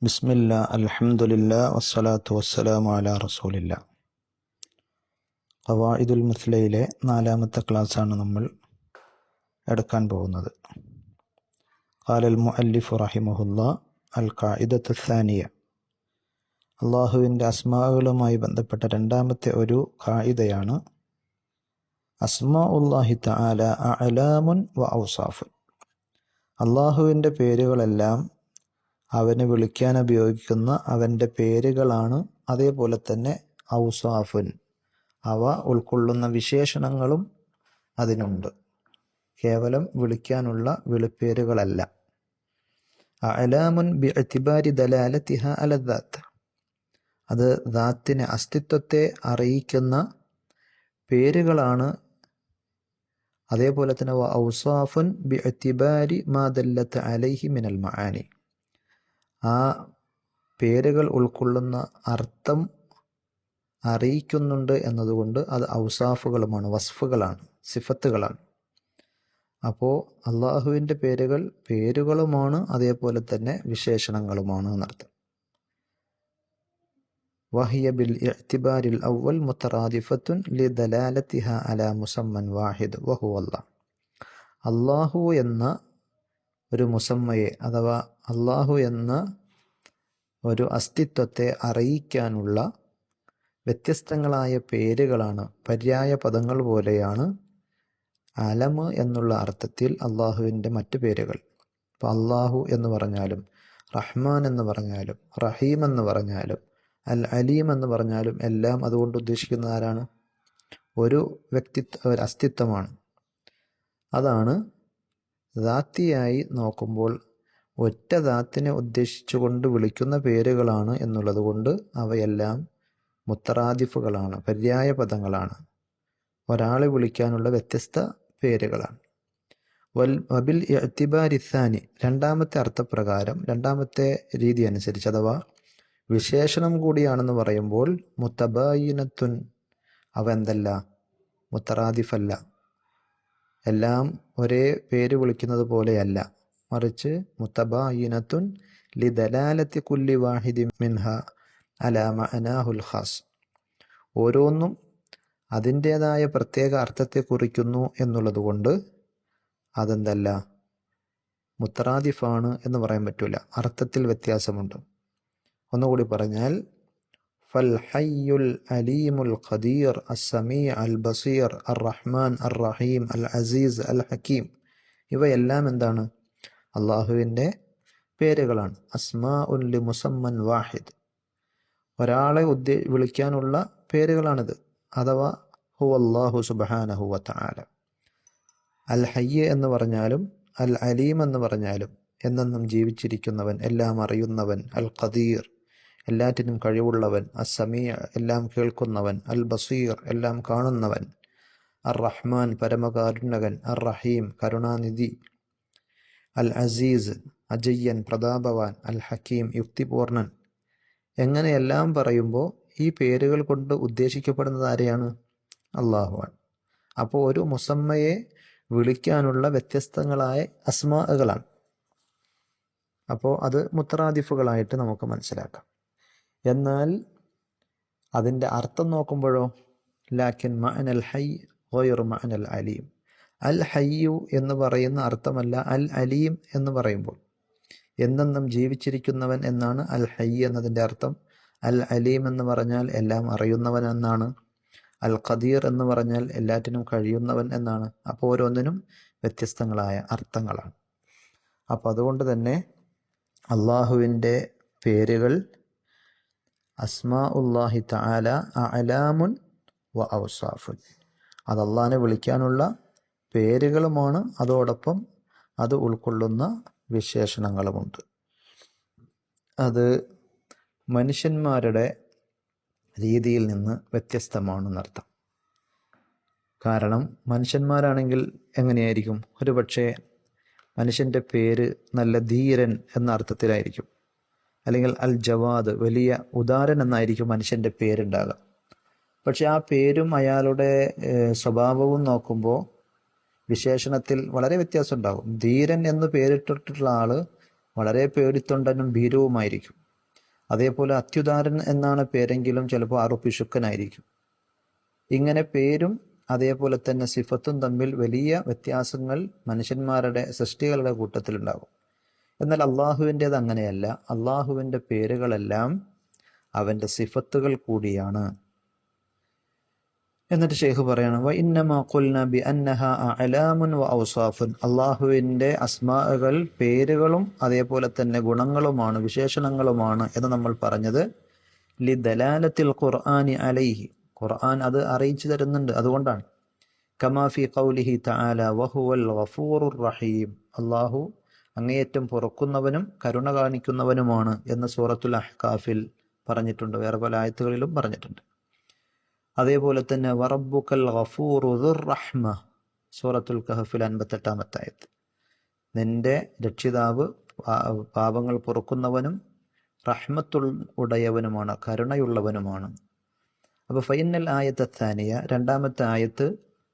ബിസ്മില്ലാ അൽഹംദുലില്ലാ വസ്സലാത്തു വസ്സലാമു അലാ റസൂലില്ലാ. ഖവാഇദുൽ മുസ്ലയിലെ 4-ാമത്തെ ക്ലാസ്സാണ് നമ്മൾ എടുക്കാൻ പോകുന്നത്. ഖാലൽ മുഅല്ലിഫു റഹിമഹുല്ലാ അൽ ഖാഇദത്തു സാനിയ. അള്ളാഹുവിൻ്റെ അസ്മാകളുമായി ബന്ധപ്പെട്ട 2-ാമത്തെ ഒരു ഖാഇദയാണ് അസ്മാഉല്ലാഹി തആല അഅലാമുൻ വ ഔസാഫുൻ. അള്ളാഹുവിൻ്റെ പേരുകളെല്ലാം അവനെ വിളിക്കാൻ ഉപയോഗിക്കുന്ന അവൻ്റെ പേരുകളാണ്. അതേപോലെ തന്നെ ഔസാഫുൻ, അവ ഉൾക്കൊള്ളുന്ന വിശേഷണങ്ങളും അതിനുണ്ട്. കേവലം വിളിക്കാനുള്ള വിളിപ്പേരുകളല്ല. അഅലാമുൻ ബിഇഅ്തിബാരി ദലാലതിഹ അല ദാത്ത്, അത് ദാത്തിനെ, അസ്തിത്വത്തെ അറിയിക്കുന്ന പേരുകളാണ്. അതേപോലെ തന്നെ ഔസാഫുൻ ബിഇഅ്തിബാരി മാ ദല്ലത അലൈഹി മിനൽ മആനി, ആ പേരുകൾ ഉൾക്കൊള്ളുന്ന അർത്ഥം അറിയിക്കുന്നുണ്ട് എന്നതുകൊണ്ട് അത് ഔസാഫുകളുമാണ്, വസ്ഫുകളാണ്, സിഫത്തുകളാണ്. അപ്പോൾ അള്ളാഹുവിൻ്റെ പേരുകൾ പേരുകളുമാണ്, അതേപോലെ തന്നെ വിശേഷണങ്ങളുമാണ് എന്നർത്ഥം. വഹിയ ബിൽ ഇഅ്തിബാരിൽ അവൽ മുതറാദിഫത്തുൻ ലിദലാലതിഹ അലാ മുസമ്മൻ വാഹിദ് വഹുവ അല്ലാഹ്. അള്ളാഹു എന്ന ഒരു മുസമ്മയെ, അഥവാ അള്ളാഹു എന്ന ഒരു അസ്തിത്വത്തെ അറിയിക്കാനുള്ള വ്യത്യസ്തങ്ങളായ പേരുകളാണ്, പര്യായ പദങ്ങൾ പോലെയാണ് അലമ് എന്നുള്ള അർത്ഥത്തിൽ അള്ളാഹുവിൻ്റെ മറ്റു പേരുകൾ. ഇപ്പോൾ അള്ളാഹു എന്ന് പറഞ്ഞാലും, റഹ്മാൻ എന്ന് പറഞ്ഞാലും, റഹീം എന്ന് പറഞ്ഞാലും, അൽ അലീം എന്ന് പറഞ്ഞാലും എല്ലാം അതുകൊണ്ട് ഉദ്ദേശിക്കുന്നത് ആരാണ്? ഒരു ഒരു അസ്തിത്വമാണ്. അതാണ് ദാത്തിയായി നോക്കുമ്പോൾ ഒറ്റ ദാത്തിനെ ഉദ്ദേശിച്ചുകൊണ്ട് വിളിക്കുന്ന പേരുകളാണ് എന്നുള്ളത് കൊണ്ട് അവയെല്ലാം മുത്തറാദിഫുകളാണ്, പര്യായ പദങ്ങളാണ്, ഒരാളെ വിളിക്കാനുള്ള വ്യത്യസ്ത പേരുകളാണ്. വബിൽ ഇഅ്തിബാരി സാനി, 2-ാമത്തെ അർത്ഥപ്രകാരം, 2-ാമത്തെ രീതി അനുസരിച്ച്, അഥവാ വിശേഷണം കൂടിയാണെന്ന് പറയുമ്പോൾ മുത്തബായിനത്തുൻ, അവ എന്തല്ല, മുത്തറാദിഫല്ല, എല്ലാം ഒരേ പേര് വിളിക്കുന്നത് പോലെയല്ല, മറിച്ച് മുത്തബായിനത്തുൻ ലിദലാലത്തി കുല്ലി വാഹിദി മിൻഹ അലാ മഅനാഹുൽ ഖാസ്, ഓരോന്നും അതിൻ്റേതായ പ്രത്യേക അർത്ഥത്തെ കുറിക്കുന്നു എന്നുള്ളത് കൊണ്ട് അതെന്തല്ല, മുത്തറാദിഫാണ് എന്ന് പറയാൻ പറ്റില്ല, അർത്ഥത്തിൽ വ്യത്യാസമുണ്ട്. ഒന്നുകൂടി പറഞ്ഞാൽ ഫൽ ഹയ്യുൽ അലീമുൽ ഖദീർ അസ്സമീ അൽ ബസീർ അർ റഹ്മാൻ അർ റഹീം അൽ അസീസ് അൽ ഹക്കീം, ഇവയെല്ലാം എന്താണ്? അള്ളാഹുവിൻ്റെ പേരുകളാണ്. അസ്മാഉൻ ലി മുസമ്മൻ വാഹിദ്, ഒരാളെ വിളിക്കാനുള്ള പേരുകളാണിത്. അഥവാ ഹുവല്ലാഹു സുബ്ഹാനഹു വ തആല. അൽ ഹയ്യ് എന്ന് പറഞ്ഞാലും അൽ അലീം എന്ന് പറഞ്ഞാലും എന്നെന്നും ജീവിച്ചിരിക്കുന്നവൻ, എല്ലാം അറിയുന്നവൻ, അൽ ഖദീർ എല്ലാറ്റിനും കഴിവുള്ളവൻ, അസ്സമീ എല്ലാം കേൾക്കുന്നവൻ, അൽ ബസീർ എല്ലാം കാണുന്നവൻ, അർ റഹ്മാൻ പരമകാരുണ്യകൻ, അർ റഹീം കരുണാനിധി, അൽ അസീസ് അജയ്യൻ പ്രതാപവാൻ, അൽ ഹക്കീം യുക്തിപൂർണൻ, എങ്ങനെയെല്ലാം പറയുമ്പോൾ ഈ പേരുകൾ കൊണ്ട് ഉദ്ദേശിക്കപ്പെടുന്നത് ആരെയാണ്? അള്ളാഹുവാണ്. അപ്പോൾ ഒരു മുസമ്മയെ വിളിക്കാനുള്ള വ്യത്യസ്തങ്ങളായ അസ്മാകളാണ്. അപ്പോൾ അത് മുത്തറാദിഫുകളായിട്ട് നമുക്ക് മനസ്സിലാക്കാം. എന്നാൽ അതിൻ്റെ അർത്ഥം നോക്കുമ്പോഴോ, ലാക്കിൻ മഅനൽ ഹയ്യ് ഗൈറു മഅനൽ അലീം, അൽ ഹയ്യു എന്ന് പറയുന്ന അർത്ഥമല്ല അൽ അലീം എന്ന് പറയുമ്പോൾ. എന്നെന്നും ജീവിച്ചിരിക്കുന്നവൻ എന്നാണ് അൽ ഹയ്യ് എന്നതിൻ്റെ അർത്ഥം. അൽ അലീം എന്ന് പറഞ്ഞാൽ എല്ലാം അറിയുന്നവൻ എന്നാണ്. അൽ ഖദീർ എന്ന് പറഞ്ഞാൽ എല്ലാറ്റിനും കഴിയുന്നവൻ എന്നാണ്. അപ്പോൾ ഓരോന്നിനും വ്യത്യസ്തങ്ങളായ അർത്ഥങ്ങളാണ്. അപ്പോൾ അതുകൊണ്ട് തന്നെ അള്ളാഹുവിൻ്റെ പേരുകൾ അസ്മാഉല്ലാഹി തആല അഅലാമുൻ വ ഔസാഫുൻ, അത് അള്ളാഹിനെ വിളിക്കാനുള്ള പേരുകളുമാണ്, അതോടൊപ്പം അത് ഉൾക്കൊള്ളുന്ന വിശേഷണങ്ങളുമുണ്ട്. അത് മനുഷ്യന്മാരുടെ രീതിയിൽ നിന്ന് വ്യത്യസ്തമാണെന്നർത്ഥം. കാരണം മനുഷ്യന്മാരാണെങ്കിൽ എങ്ങനെയായിരിക്കും? ഒരു പക്ഷേ മനുഷ്യൻ്റെ പേര് നല്ല ധീരൻ എന്ന അർത്ഥത്തിലായിരിക്കും, അല്ലെങ്കിൽ അൽ ജവാദ് വലിയ ഉദാരൻ എന്നായിരിക്കും മനുഷ്യൻ്റെ പേരുണ്ടാകുക. പക്ഷെ ആ പേരും അയാളുടെ സ്വഭാവവും നോക്കുമ്പോൾ വിശേഷണത്തിൽ വളരെ വ്യത്യാസം ഉണ്ടാകും. ധീരൻ എന്ന് പേരിട്ടിട്ടുള്ള ആള് വളരെ പേടിത്തൊണ്ടനും ഭീരുവുമായിരിക്കും. അതേപോലെ അത്യുദാരൻ എന്നാണ് പേരെങ്കിലും ചിലപ്പോൾ ആറു പിശുക്കനായിരിക്കും. ഇങ്ങനെ പേരും അതേപോലെ തന്നെ സിഫത്തും തമ്മിൽ വലിയ വ്യത്യാസങ്ങൾ മനുഷ്യന്മാരുടെ സൃഷ്ടികളുടെ കൂട്ടത്തിലുണ്ടാകും. എന്നാൽ അള്ളാഹുവിൻ്റേത് അങ്ങനെയല്ല. അള്ളാഹുവിൻ്റെ പേരുകളെല്ലാം അവൻ്റെ സിഫത്തുകൾ കൂടിയാണ്. എന്നിട്ട് ഷെയ്ഖ് പറയണം, വ ഇന്നമാ ഖുൽന ബി അന്നഹ അഅലാമുൻ വ ഔസാഫുൻ. അള്ളാഹുവിൻ്റെ അസ്മാഅകൾ പേരുകളും അതേപോലെ തന്നെ ഗുണങ്ങളുമാണ്, വിശേഷണങ്ങളുമാണ് എന്ന് നമ്മൾ പറഞ്ഞത് ലി ദലാലത്തിൽ ഖുർആനി അലൈഹി, ഖുർആൻ അത് അറിയിച്ചു തരുന്നുണ്ട്, അതുകൊണ്ടാണ്. കമാ ഫി ഖൗലിഹി തആല വഹുവൽ ഗഫൂറുർ റഹീം, അള്ളാഹു അങ്ങേയറ്റം പൊറുക്കുന്നവനും കരുണ കാണിക്കുന്നവനുമാണ് എന്ന് സൂറത്തുൽ അഹ്കാഫിൽ പറഞ്ഞിട്ടുണ്ട്, വേറെ പല ആയത്തുകളിലും പറഞ്ഞിട്ടുണ്ട്. അതേപോലെ തന്നെ വറബ്ബുക്കൽ ഗഫൂറു ദുർ റഹ്മ, സൂറത്തുൽ കഹഫിൽ 58-ാമത്തെ ആയത്ത്. നിന്റെ രക്ഷിതാവ് പാപങ്ങൾ പൊറുക്കുന്നവനും റഹ്മത്തുൽ ഉടയവനുമാണ്, കരുണയുള്ളവനുമാണ്. അപ്പോൾ ഫൈനൽ ആയത്ത് താനിയ, രണ്ടാമത്തെ ആയത്ത്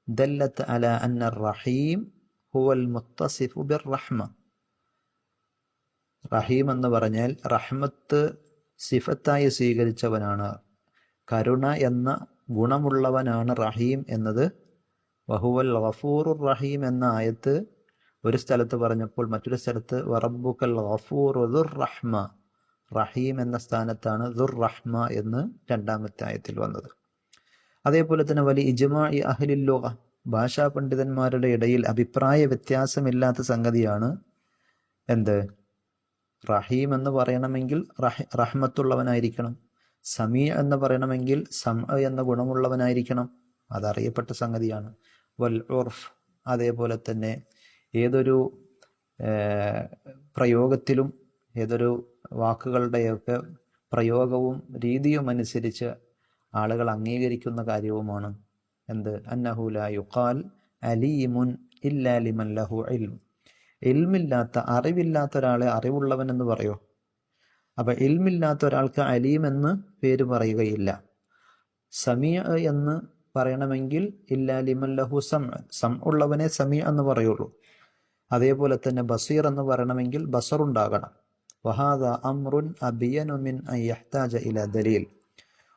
ദല്ലത്ത് അല അന്ന റഹീം ഹുവൽ മുത്തസിഫു ബിർ റഹ്മ. റഹീം എന്ന് പറഞ്ഞാൽ റഹ്മത്ത് സിഫത്തായി സ്വീകരിച്ചവനാണ്, കരുണ എന്ന ഗുണമുള്ളവനാണ് റഹീം എന്നത്. വഹുവൽ ഗഫൂറുർ റഹീം എന്ന ആയത്ത് ഒരു സ്ഥലത്ത് പറഞ്ഞപ്പോൾ മറ്റൊരു സ്ഥലത്ത് വറബ്ബുക്കൽ ഗഫൂറു ദുർ റഹ്മ, റഹീം എന്ന സ്ഥാനത്താണ് ദുർ റഹ്മ എന്ന് രണ്ടാമത്തെ ആയത്തിൽ വന്നത്. അതേപോലെ തന്നെ വലി ഇജ്മാഇ അഹ്ലിൽ ലുഗ, ഭാഷാ പണ്ഡിതന്മാരുടെ ഇടയിൽ അഭിപ്രായ വ്യത്യാസമില്ലാത്ത സംഗതിയാണ് എന്ത്, റഹീം എന്ന് പറയണമെങ്കിൽ റഹ്മത്തുള്ളവനായിരിക്കണം, സമീ എന്ന് പറയണമെങ്കിൽ എന്ന ഗുണമുള്ളവനായിരിക്കണം, അതറിയപ്പെട്ട സംഗതിയാണ്. വൽ ഉർഫ്, അതേപോലെ തന്നെ ഏതൊരു പ്രയോഗത്തിലും ഏതൊരു വാക്കുകളുടെയൊക്കെ പ്രയോഗവും രീതിയും അനുസരിച്ച് ആളുകൾ അംഗീകരിക്കുന്ന കാര്യവുമാണ് എന്ത്, അന്നഹു ലാ യുഖാൽ അലീമുൻ ഇല്ലാ ലിമൻ ലഹു ഇൽം. ഇൽമില്ലാത്ത, അറിവില്ലാത്ത ഒരാളെ അറിവുള്ളവൻ എന്ന് പറയോ? അപ്പൊ ഇൽമില്ലാത്ത ഒരാൾക്ക് അലീം എന്ന് പേര് പറയുകയില്ല. സമീ എന്ന് പറയണമെങ്കിൽ ഇല്ലാ ലിമൻ ലഹു സം ഉള്ളവനെ സമീ എന്ന് പറയുള്ളൂ. അതേപോലെ തന്നെ ബസീർ എന്ന് പറയണമെങ്കിൽ ബസർ ഉണ്ടാകണം. വഹാദ അംറുൻ അബിയനു മിൻ അൻ യഹ്താജ ഇലാ ദലീൽ,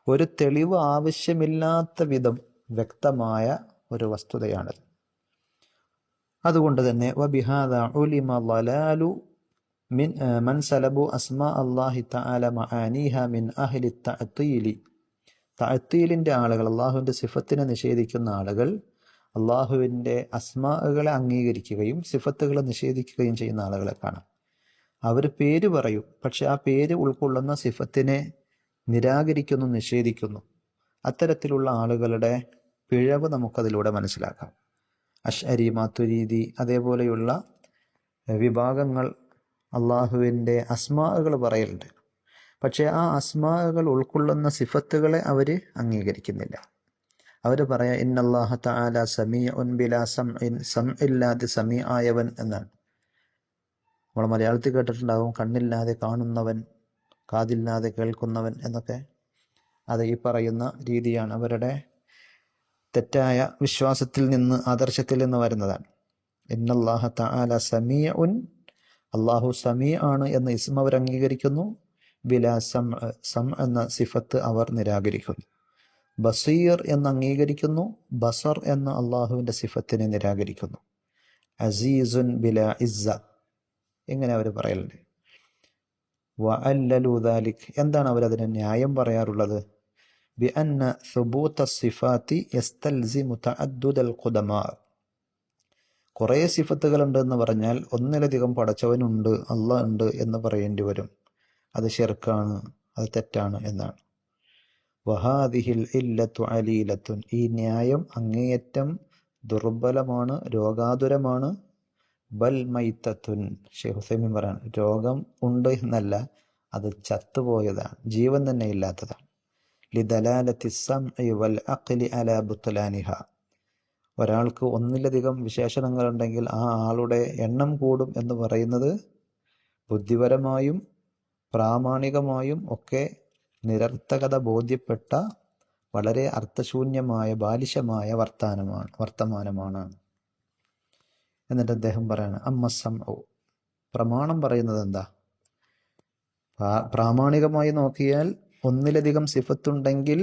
ഒരു തെളിവ് ആവശ്യമില്ലാത്ത വിധം വ്യക്തമായ ഒരു വസ്തുതയാണത്. അതുകൊണ്ട് തന്നെ വബിഹാദ ഉലിമ ളലാലു മിൻ മൻ സലബു അസ്മാ അല്ലാഹി തആല മആനീഹ മിൻ അഹ്ലി തഅ്തീലി. തഅ്തീലിൻ്റെ ആളുകൾ, അള്ളാഹുവിൻ്റെ സിഫത്തിനെ നിഷേധിക്കുന്ന ആളുകൾ അള്ളാഹുവിൻ്റെ അസ്മാകളെ അംഗീകരിക്കുകയും സിഫത്തുകളെ നിഷേധിക്കുകയും ചെയ്യുന്ന ആളുകളെ കാണാം. അവർ പേര് പറയും, പക്ഷെ ആ പേര് ഉൾക്കൊള്ളുന്ന സിഫത്തിനെ നിരാകരിക്കുന്നു, നിഷേധിക്കുന്നു. അത്തരത്തിലുള്ള ആളുകളുടെ പിഴവ് നമുക്കതിലൂടെ മനസ്സിലാക്കാം. അശ്അരി, മാതുരീദി അതേപോലെയുള്ള വിഭാഗങ്ങൾ അള്ളാഹുവിൻ്റെ അസ്മാകൾ പറയലുണ്ട്, പക്ഷേ ആ അസ്മാകൾ ഉൾക്കൊള്ളുന്ന സിഫത്തുകളെ അവർ അംഗീകരിക്കുന്നില്ല. അവർ പറയാ ഇന്നല്ലാഹ തആല സമീഉൻ ബിലാ സംഇൻ, ഇല്ലാതെ സമീ ആയവൻ എന്നാണ്. നമ്മൾ മലയാളത്തിൽ കേട്ടിട്ടുണ്ടാവും, കണ്ണില്ലാതെ കാണുന്നവൻ, കാതില്ലാതെ കേൾക്കുന്നവൻ എന്നൊക്കെ. അത് ഈ പറയുന്ന രീതിയാണ് അവരുടെ തെറ്റായ വിശ്വാസത്തിൽ നിന്ന്, ആദർശത്തിൽ നിന്ന് വരുന്നതാണ്. ഇന്നല്ലാഹ തആല സമീഉൻ, അള്ളാഹു സമീ ആണ് എന്ന ഇസ്മ അവർ അംഗീകരിക്കുന്നു, ബിലാ സം എന്ന സിഫത്ത് അവർ നിരാകരിക്കുന്നു. ബസീർ എന്ന് അംഗീകരിക്കുന്നു, ബസർ എന്ന അള്ളാഹുവിൻ്റെ സിഫത്തിനെ നിരാകരിക്കുന്നു. അസീസുൻ ബിലാ ഇസ്സ, ഇങ്ങനെ അവർ പറയലുണ്ട്. വഅല്ലലു ദാലിക്, എന്താണ് അവരതിന് ന്യായം പറയാറുള്ളത്? ബി അന്ന സുബൂത സിഫാത്തി യസ്തൽസിമു തഅദ്ദുദൽ ഖുദമാ, കുറേ സിഫത്തുകളുണ്ട് എന്ന് പറഞ്ഞാൽ ഒന്നിലധികം പടച്ചവനുണ്ട്, അള്ളാഹ് ഉണ്ട് എന്ന് പറയേണ്ടി വരും. അത് ശിർക്കാണ്, അത് തെറ്റാണ് എന്നാണ്. വഹാദിഹിൽ ഇല്ലത്തു അലീലത്തുൻ, ഈ ന്യായം അങ്ങേയറ്റം ദുർബലമാണ്, രോഗാതുരമാണ്. ബൽ മൈത്തത്തുൻ, ഷെയ്ഖ് ഹുസൈമീൻ പറയാണ്, രോഗം ഉണ്ട് എന്നല്ല, അത് ചത്തുപോയതാണ്, ജീവൻ തന്നെ ഇല്ലാത്തതാണ്. ലിദലാലത്തി സംഇ വൽ അഖ്ലി അലാ ബുത്ലാനിഹ, ഒരാൾക്ക് ഒന്നിലധികം വിശേഷണങ്ങളുണ്ടെങ്കിൽ ആ ആളുടെ എണ്ണം കൂടും എന്ന് പറയുന്നത് ബുദ്ധിപരമായും പ്രാമാണികമായും ഒക്കെ നിരർത്ഥകത ബോധ്യപ്പെട്ട വളരെ അർത്ഥശൂന്യമായ ബാലിശമായ വർത്തമാനമാണ്. എന്നിട്ട് അദ്ദേഹം പറയാണ് അമ്മ സംഉ, പ്രമാണം പറയുന്നത് എന്താ? പ്രാമാണികമായി നോക്കിയാൽ ഒന്നിലധികം സിഫത്തുണ്ടെങ്കിൽ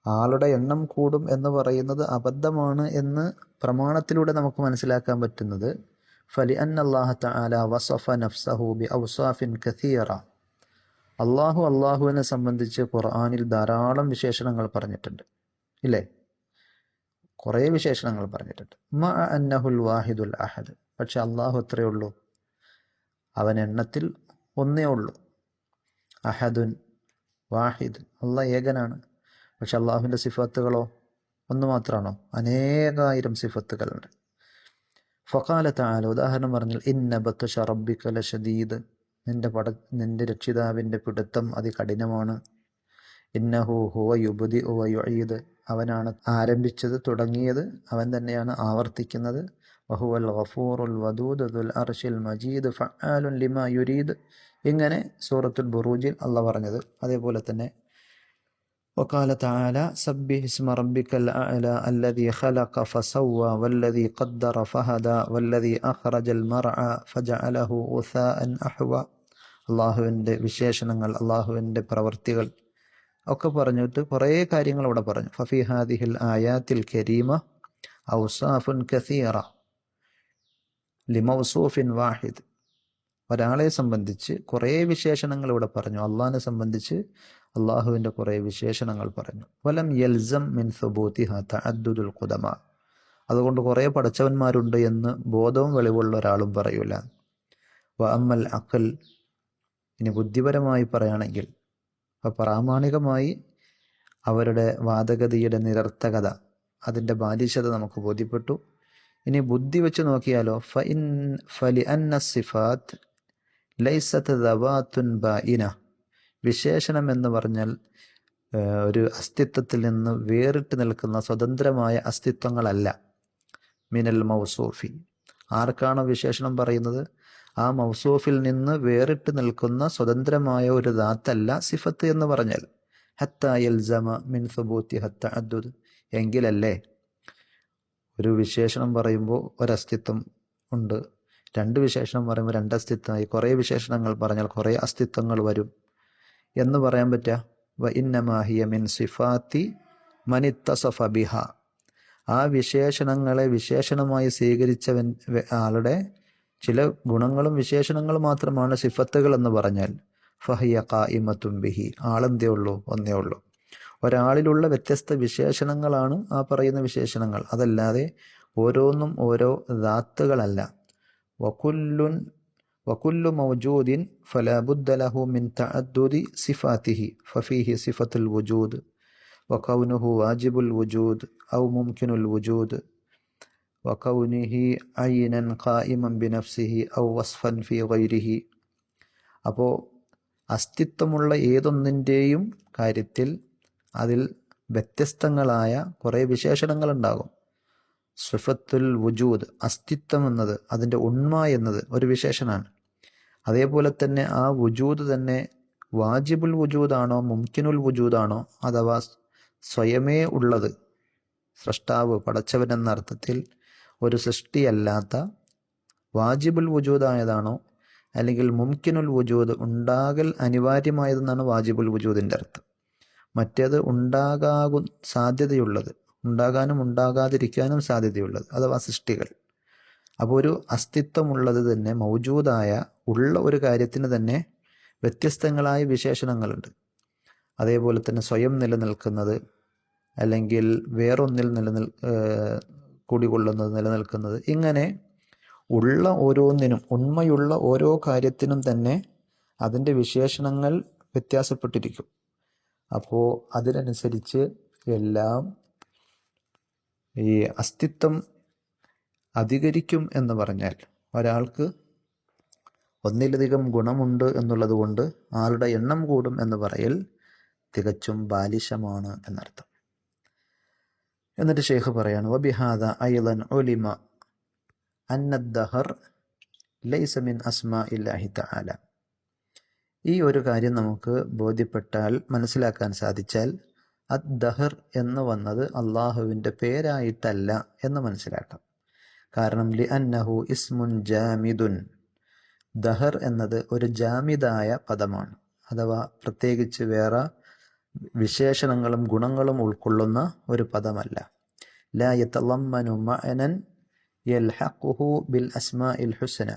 ആളുടെ എണ്ണം കൂടും എന്ന് പറയുന്നത് അബദ്ധമാണ് എന്ന് പ്രമാണത്തിലൂടെ നമുക്ക് മനസ്സിലാക്കാൻ പറ്റുന്നത് ഫലിഅന്ന അല്ലാഹ തആല വസഫ നഫ്സഹു ബിഔസാഫിൻ കസീറ. അള്ളാഹുവിനെ സംബന്ധിച്ച് ഖുർആനിൽ ധാരാളം വിശേഷണങ്ങൾ പറഞ്ഞിട്ടുണ്ട്, ഇല്ലേ? കുറേ വിശേഷണങ്ങൾ പറഞ്ഞിട്ടുണ്ട്. മഅ അന്നഹുൽ വാഹിദുൽ അഹദ്. പക്ഷെ അള്ളാഹു എത്രയേ ഉള്ളൂ? അവൻ എണ്ണത്തിൽ ഒന്നേ ഉള്ളൂ. അഹദുൻ, വാഹിദ്, അള്ളാഹ് ഏകനാണ്. പക്ഷെ അള്ളാഹുവിൻ്റെ സിഫത്തുകളോ ഒന്ന് മാത്രമാണോ? അനേകായിരം സിഫത്തുകളുണ്ട്. ഫഖാല തആല, ഉദാഹരണം പറഞ്ഞാൽ ഇന്ന ബത്ഷ റബ്ബിക ലശദീദ്, നിന്റെ രക്ഷിതാവിൻ്റെ പിടുത്തം അതികഠിനമാണ്. ഇന്നഹു ഹുവ യുബ്ദിഉ വ യുഈദ്, അവനാണ് ആരംഭിച്ചത്, തുടങ്ങിയത്, അവൻ തന്നെയാണ് ആവർത്തിക്കുന്നത്. വഹുവൽ ഗഫൂറുൽ വദൂദ് ദുൽ അർശിൽ മജീദ് ഫഅാലുൻ ലിമാ യുരീദ്. ഇങ്ങനെ സൂറത്തുൽ ബുറൂജിൽ അള്ളാഹ് പറഞ്ഞത്. അതേപോലെ തന്നെ وقال تعالى سبح اسم ربك الأعلى الذي خلق فسوى والذي قدر فهدى والذي أخرج المرعى فجعله غثاء أحوى. അള്ളാഹുവിൻ്റെ വിശേഷണങ്ങൾ, അള്ളാഹുവിൻ്റെ പ്രവർത്തികൾ ഒക്കെ പറഞ്ഞിട്ട് കുറേ കാര്യങ്ങൾ അവിടെ പറഞ്ഞു. ഫഫി ഹാദിഹിൽ ആയാത്തിൽ കരീമ ഔസാഫുൻ കസീറ ലിമൗസൂഫിൻ വാഹിദ്. ഒരാളെ സംബന്ധിച്ച് കുറേ വിശേഷണങ്ങൾ ഇവിടെ പറഞ്ഞു. അള്ളാഹിനെ സംബന്ധിച്ച് അള്ളാഹുവിൻ്റെ കുറേ വിശേഷണങ്ങൾ പറഞ്ഞു. വലം യൽസം മിൻ സുബൂതിഹ തഅദ്ദുദുൽ ഖുദമ. അതുകൊണ്ട് കുറേ പടച്ചവന്മാരുണ്ട് എന്ന് ബോധവും വെളിവുള്ള ഒരാളും പറയൂല. വ അമ്മൽ അഖൽ, ഇനി ബുദ്ധിപരമായി പറയുകയാണെങ്കിൽ, അപ്പോൾ പ്രാമാണികമായി അവരുടെ വാദഗതിയുടെ നിരർത്ഥകത, അതിൻ്റെ ബാലിശത നമുക്ക് ബോധ്യപ്പെട്ടു. ഇനി ബുദ്ധി വെച്ച് നോക്കിയാലോ, ഫലിഅന്ന സിഫാത്ത് ലൈസത്ത് ദവാത്തുൻ ബായിന. വിശേഷണം എന്ന് പറഞ്ഞാൽ ഒരു അസ്തിത്വത്തിൽ നിന്ന് വേറിട്ട് നിൽക്കുന്ന സ്വതന്ത്രമായ അസ്തിത്വങ്ങളല്ല. മിനൽ മൗസൂഫി, ആർക്കാണോ വിശേഷണം പറയുന്നത് ആ മൗസൂഫിൽ നിന്ന് വേറിട്ട് നിൽക്കുന്ന സ്വതന്ത്രമായ ഒരു ദാത്തല്ല സിഫത്ത് എന്ന് പറഞ്ഞാൽ. ഹത്താ യൽസമ മിൻ സുബൂതിഹ തഅദ്ദുദ്, എങ്കിലല്ലേ ഒരു വിശേഷണം പറയുമ്പോൾ ഒരസ്തിത്വം ഉണ്ട്, രണ്ട് വിശേഷണം പറയുമ്പോൾ രണ്ടസ്തിത്വമായി, കുറേ വിശേഷണങ്ങൾ പറഞ്ഞാൽ കുറേ അസ്തിത്വങ്ങൾ വരും എന്ന് പറയാൻ പറ്റുക. വ ഇന്നമാ ഹിയ മിൻ സിഫാത്തി മനിത്തസഫ ബിഹ, ആ വിശേഷണങ്ങളെ വിശേഷണമായി സ്വീകരിച്ചവൻ ആളുടെ ചില ഗുണങ്ങളും വിശേഷണങ്ങളും മാത്രമാണ് സിഫത്തുകൾ എന്ന് പറഞ്ഞാൽ. ഫഹിയ ഖായിമത്തുൻ ബിഹി, ആളെന്തേ ഉള്ളൂ? ഒന്നേ ഉള്ളൂ. ഒരാളിലുള്ള വ്യത്യസ്ത വിശേഷണങ്ങളാണ് ആ പറയുന്ന വിശേഷണങ്ങൾ, അതല്ലാതെ ഓരോന്നും ഓരോ ദാത്തുകളല്ല. വകുല്ലു മൗജൂദിൻ ഫലാ ബുദ്ദ ലഹു മിൻ തഅദ്ദുദി സിഫാതിഹി ഫഫീഹി സിഫത്തുൽ വുജൂദ് വകൗനുഹു വാജിബുൽ വുജൂദ് ഔ മുംകിനുൽ വുജൂദ് വകൗനിഹി ഐനൻ ഖായിമൻ ബിനഫ്സിഹി ഔ വസ്ഫൻ ഫീ ഗൈരിഹി. അപ്പോൾ അസ്തിത്വമുള്ള ഏതൊന്നിൻ്റെയും കാര്യത്തിൽ അതിൽ വ്യത്യസ്തങ്ങളായ കുറേ വിശേഷണങ്ങളുണ്ടാകും. സിഫത്തുൽ വുജൂദ്, അസ്തിത്വം എന്നത്, അതിൻ്റെ ഉണ്മ എന്നത് ഒരു വിശേഷണമാണ്. അതേപോലെ തന്നെ ആ വുജൂദ് തന്നെ വാജിബുൽ വുജൂദാണോ മുംകിനുൽ വുജൂദാണോ, അഥവാ സ്വയമേ ഉള്ളത്, സൃഷ്ടാവ് പടച്ചവൻ എന്ന അർത്ഥത്തിൽ ഒരു സൃഷ്ടിയല്ലാത്ത വാജിബുൽ വുജൂദായതാണോ, അല്ലെങ്കിൽ മുംകിനുൽ വുജൂദ് ഉണ്ടാകൽ അനിവാര്യമായതെന്നാണ് വാജിബുൽ വുജൂദിൻ്റെ അർത്ഥം. മറ്റേത് സാധ്യതയുള്ളത്, ഉണ്ടാകാനും ഉണ്ടാകാതിരിക്കാനും സാധ്യതയുള്ളത്, അഥവാ സൃഷ്ടികൾ. അപ്പോൾ ഒരു അസ്തിത്വമുള്ളത് തന്നെ, മൗജൂദായ ഉള്ള ഒരു കാര്യത്തിന് തന്നെ വ്യത്യസ്തങ്ങളായ വിശേഷണങ്ങളുണ്ട്. അതേപോലെ തന്നെ സ്വയം നിലനിൽക്കുന്നത്, അല്ലെങ്കിൽ വേറൊന്നിൽ കുടികൊള്ളുന്നത്, നിലനിൽക്കുന്നത്, ഇങ്ങനെ ഉള്ള ഓരോന്നിനും, ഉണ്മയുള്ള ഓരോ കാര്യത്തിനും തന്നെ അതിൻ്റെ വിശേഷണങ്ങൾ വ്യത്യാസപ്പെട്ടിരിക്കും. അപ്പോൾ അതിനനുസരിച്ച് എല്ലാം ഈ അസ്തിത്വം അധികരിക്കും എന്ന് പറഞ്ഞാൽ, ഒരാൾക്ക് ഒന്നിലധികം ഗുണമുണ്ട് എന്നുള്ളത് കൊണ്ട് ആളുടെ എണ്ണം കൂടും എന്ന് പറയൽ തികച്ചും ബാലിശമാണ് എന്നർത്ഥം. എന്നിട്ട് ഷെയ്ഖ് പറയാണ്, വബിഹാദ അയ്ളൻ ഉലിമ അന്നദ്ദഹർ ലൈസ മിൻ അസ്മാഇല്ലാഹി തആല. ഈ ഒരു കാര്യം നമുക്ക് ബോധ്യപ്പെട്ടാൽ, മനസ്സിലാക്കാൻ സാധിച്ചാൽ, അദ്ദഹർ എന്ന് വന്നത് അള്ളാഹുവിൻ്റെ പേരായിട്ടല്ല എന്ന് മനസ്സിലാക്കാം. കാരണം ലിഅന്നഹു ഇസ്മുൻ ജാമിദുൻ, ദഹർ എന്നത് ഒരു ജാമിദായ പദമാണ്, അഥവാ പ്രത്യേകിച്ച് വേറെ വിശേഷണങ്ങളും ഗുണങ്ങളും ഉൾക്കൊള്ളുന്ന ഒരു പദമല്ല. ലാ യതളമ്മനു മഅനൻ യൽഹഖുഹു ബിൽ അസ്മാഇൽ ഹുസ്ന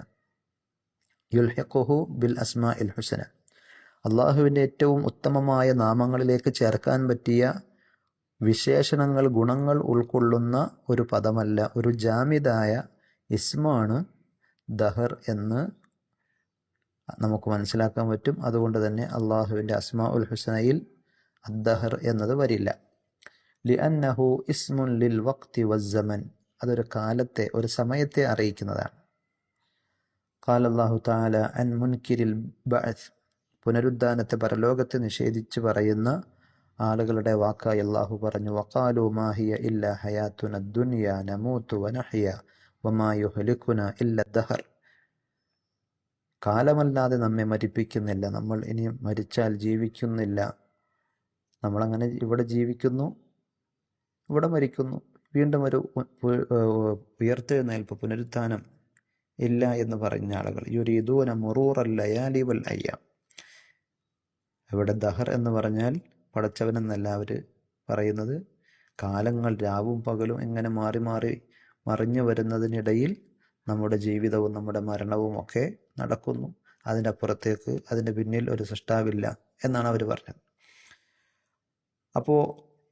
അള്ളാഹുവിൻ്റെ ഏറ്റവും ഉത്തമമായ നാമങ്ങളിലേക്ക് ചേർക്കാൻ പറ്റിയ വിശേഷണങ്ങൾ, ഗുണങ്ങൾ ഉൾക്കൊള്ളുന്ന ഒരു പദമല്ല, ഒരു ജാമിദായ ഇസ്മാണ് ദഹർ എന്ന് നമുക്ക് മനസ്സിലാക്കാൻ പറ്റും. അതുകൊണ്ട് തന്നെ അള്ളാഹുവിൻ്റെ അസ്മാഉൽ ഹുസ്നയിൽ അദ്ദഹർ എന്നത് വരില്ല. ലിഅന്നഹു ഇസ്മുൻ ലിൽ വഖ്തി വസ്സമൻ, അതൊരു കാലത്തെ, ഒരു സമയത്തെ അറിയിക്കുന്നതാണ്. ഖാല അല്ലാഹു തആല അൻ മുൻകിരിൽ ബഅസ്, പുനരുദ്ധാനത്തെ, പരലോകത്തെ നിഷേധിച്ച് പറയുന്ന ആളുകളുടെ വാക്കായി അല്ലാഹു പറഞ്ഞു, വഖാലു മാ ഹിയ ഇല്ലാ ഹയാതുന ദുനിയ നമൂതു വനഹ്യ വമാ യുഹ്ലികുന ഇല്ല ദഹർ, കാലമല്ലാതെ നമ്മെ മരിപ്പിക്കുന്നില്ല, നമ്മൾ ഇനി മരിച്ചാൽ ജീവിക്കുന്നില്ല, നമ്മളങ്ങനെ ഇവിടെ ജീവിക്കുന്നു, ഇവിടെ മരിക്കുന്നു, വീണ്ടും ഒരു ഉയർത്തെഴുന്നേൽപ്പ്, പുനരുത്ഥാനം ഇല്ല എന്ന് പറഞ്ഞ ആളുകൾ. യുരീദൂന മുറൂറൽ ലയാലി വൽ അയ്യാം, ഇവിടെ ദഹർ എന്ന് പറഞ്ഞാൽ പടച്ചവനെന്നല്ല അവർ പറയുന്നത്, കാലങ്ങൾ രാവും പകലും ഇങ്ങനെ മാറി മാറി മറിഞ്ഞു വരുന്നതിനിടയിൽ നമ്മുടെ ജീവിതവും നമ്മുടെ മരണവും ഒക്കെ നടക്കുന്നു, അതിൻ്റെ അപ്പുറത്തേക്ക്, അതിൻ്റെ പിന്നിൽ ഒരു സൃഷ്ടാവില്ല എന്നാണ് അവർ പറഞ്ഞത്. അപ്പോൾ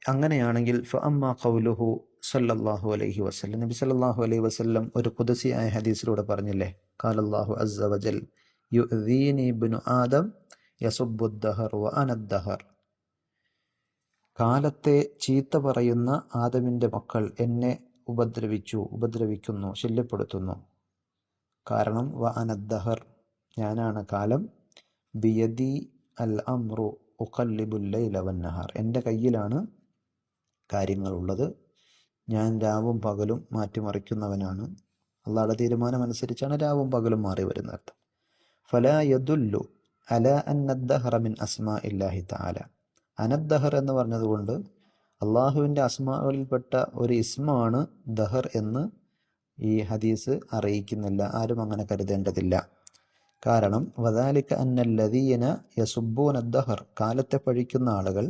അങ്ങനെയാണെങ്കിൽ ഫഅമ്മാ ഖൗലുഹു സല്ലല്ലാഹു അലൈഹി വസല്ലം, നബി സല്ലല്ലാഹു അലൈഹി വസല്ലം ഒരു ഖുദ്സിയായ ഹദീസിലൂടെ പറഞ്ഞില്ലേ, ഖാലല്ലാഹു അസ്സ വജൽ യുഅ്ദീനി ഇബ്നു ആദം യസുബ്ബു ദഹർ വ അന ദഹർ, കാലത്തെ ചീത്ത പറയുന്ന ആദമിൻ്റെ മക്കൾ എന്നെ ഉപദ്രവിക്കുന്നു, ശല്യപ്പെടുത്തുന്നു. കാരണം വ അന ദഹർ, ഞാനാണ് കാലം. ബിയദി അൽ അംറു ഉഖല്ലിബുൽ ലൈല വന്നഹാർ, എൻ്റെ കയ്യിലാണ് കാര്യങ്ങളുള്ളത്, ഞാൻ രാവും പകലും മാറ്റിമറിക്കുന്നവനാണ്. അള്ളാഹുടെ തീരുമാനമനുസരിച്ചാണ് രാവും പകലും മാറി വരുന്നത്. ഫലാ യദുല്ലു അല അന്നദ്ദഹറ മിൻ അസ്മാഇല്ലാഹി തആല, അനദ്ദഹർ എന്ന് പറഞ്ഞതുകൊണ്ട് അള്ളാഹുവിൻ്റെ അസ്മാകളിൽപ്പെട്ട ഒരു ഇസ്മാണ് ദഹർ എന്ന് ഈ ഹദീസ് അറിയിക്കുന്നില്ല, ആരും അങ്ങനെ കരുതേണ്ടതില്ല. കാരണം വദാലിക അന്നല്ലദീന യസുബ്ബൂന ദഹർ, കാലത്തെ പഴിക്കുന്ന ആളുകൾ,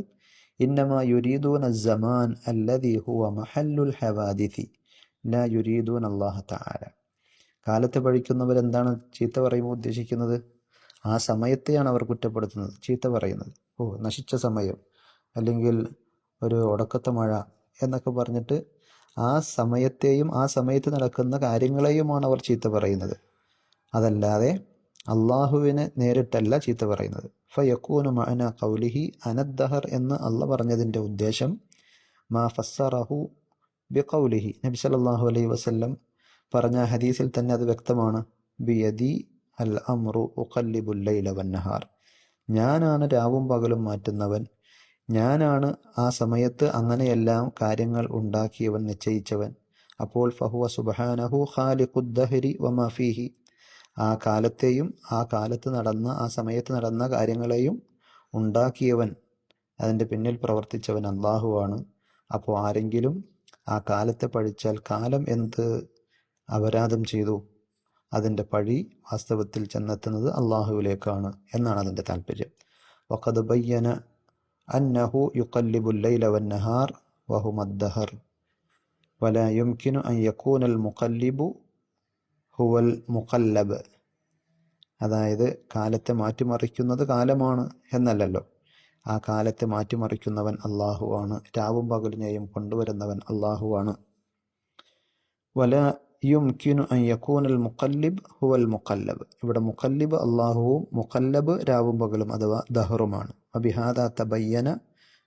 ഇന്നമാ യുരീദൂന സമാൻ അല്ലദീ ഹുവ മഹല്ലുൽ ഹവാദിഥി ലാ യുരീദൂന അല്ലാഹ തആല, കാലത്തെ പഴിക്കുന്നവരെന്താണ് ചീത്ത പറയുമ്പോൾ ഉദ്ദേശിക്കുന്നത്? ആ സമയത്തെയാണ് അവർ കുറ്റപ്പെടുത്തുന്നത്, ചീത്ത പറയുന്നത്. നശിച്ച സമയം, അല്ലെങ്കിൽ ഒരു ഒടക്കത്തെ മഴ എന്നൊക്കെ പറഞ്ഞിട്ട് ആ സമയത്തെയും ആ സമയത്ത് നടക്കുന്ന കാര്യങ്ങളെയുമാണ് അവർ ചീത്ത പറയുന്നത്, അതല്ലാതെ അള്ളാഹുവിനെ നേരിട്ടല്ല ചീത്ത പറയുന്നത്. ഫയക്കൂനു മഅന ഖൗലിഹി അനദ്ദഹർ എന്ന് അള്ളാഹ് പറഞ്ഞതിൻ്റെ ഉദ്ദേശം മാ ഫസ്സറഹു ബിഖൗലിഹി, നബി സല്ലല്ലാഹു അലൈഹി വസല്ലം പറഞ്ഞ ഹദീസിൽ തന്നെ അത് വ്യക്തമാണ്. ബിയദി അൽ അംറു ഉഖല്ലിബുൽ ലൈല വന്നഹാർ, ഞാനാണ് രാവും പകലും മാറ്റുന്നവൻ, ഞാനാണ് ആ സമയത്ത് അങ്ങനെയെല്ലാം കാര്യങ്ങൾ ഉണ്ടാക്കിയവൻ, നിശ്ചയിച്ചവൻ. അപ്പോൾ ഫഹുവ സുബ്ഹാനഹു ഖാലിഖുദ് ദഹരി വമാ ഫീഹി, ആ കാലത്തെയും ആ കാലത്ത് നടന്ന, ആ സമയത്ത് നടന്ന കാര്യങ്ങളെയും ഉണ്ടാക്കിയവൻ, അതിൻ്റെ പിന്നിൽ പ്രവർത്തിച്ചവൻ അള്ളാഹുവാണ്. അപ്പോൾ ആരെങ്കിലും ആ കാലത്തെ പഴിച്ചാൽ കാലം എന്ത് അപരാധം ചെയ്തു, അതിൻ്റെ പഴി വാസ്തവത്തിൽ ചെന്നെത്തുന്നത് അള്ളാഹുവിലേക്കാണ് എന്നാണ് അതിൻ്റെ താല്പര്യം. വഖദ് ബയ്യന അന്നഹു യുഖല്ലിബുൽ ലൈല വന്നഹാർ വഹുമ അദ്ദഹർ വലാ യുംകിനു അൻ യകൂനൽ മുഖല്ലിബു ഹുവൽ മുഖല്ലബ്, അതായത് കാലത്തെ മാറ്റിമറിക്കുന്നത് കാലമാണ് എന്നല്ലല്ലോ, ആ കാലത്തെ മാറ്റിമറിക്കുന്നവൻ അള്ളാഹുവാണ്, രാവും പകലിനെയും കൊണ്ടുവരുന്നവൻ അള്ളാഹുവാണ്. വലാ യുംകിനു അൻ യകൂനൽ മുഖല്ലിബ് ഹുവൽ മുഖല്ലബ്, ഇവിടെ മുഖല്ലിബ് അള്ളാഹുവും മുഖല്ലബ് രാവും പകലും അഥവാ ദഹറുമാണ്. വബിഹാദാ തബയ്യന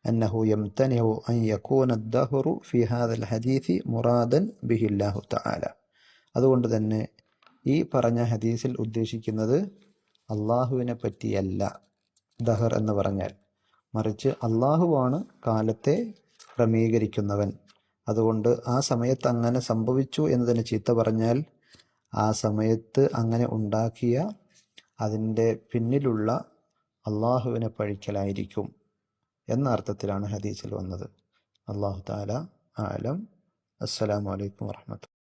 അന്നഹു യംതനിഉ അൻ യകൂന അദ്ദഹറു ഫി ഹാദൽ ഹദീസി മുറാദൻ ബിഹില്ലാഹു തആല, അതുകൊണ്ട് തന്നെ ഈ പറഞ്ഞ ഹദീസിൽ ഉദ്ദേശിക്കുന്നത് അള്ളാഹുവിനെ പറ്റിയല്ല ദഹർ എന്ന് പറഞ്ഞാൽ, മറിച്ച് അള്ളാഹുവാണ് കാലത്തെ ക്രമീകരിക്കുന്നവൻ. അതുകൊണ്ട് ആ സമയത്ത് അങ്ങനെ സംഭവിച്ചു എന്നതിന് ചീത്ത പറഞ്ഞാൽ ആ സമയത്ത് അങ്ങനെ ഉണ്ടാക്കിയ അതിൻ്റെ പിന്നിലുള്ള അള്ളാഹുവിനെ പഴിക്കലായിരിക്കും എന്ന അർത്ഥത്തിലാണ് ഹദീസിൽ വന്നത്. അല്ലാഹു തആല ആലം. അസ്സലാമു അലൈക്കും വറഹ്മത്തുള്ളാഹി.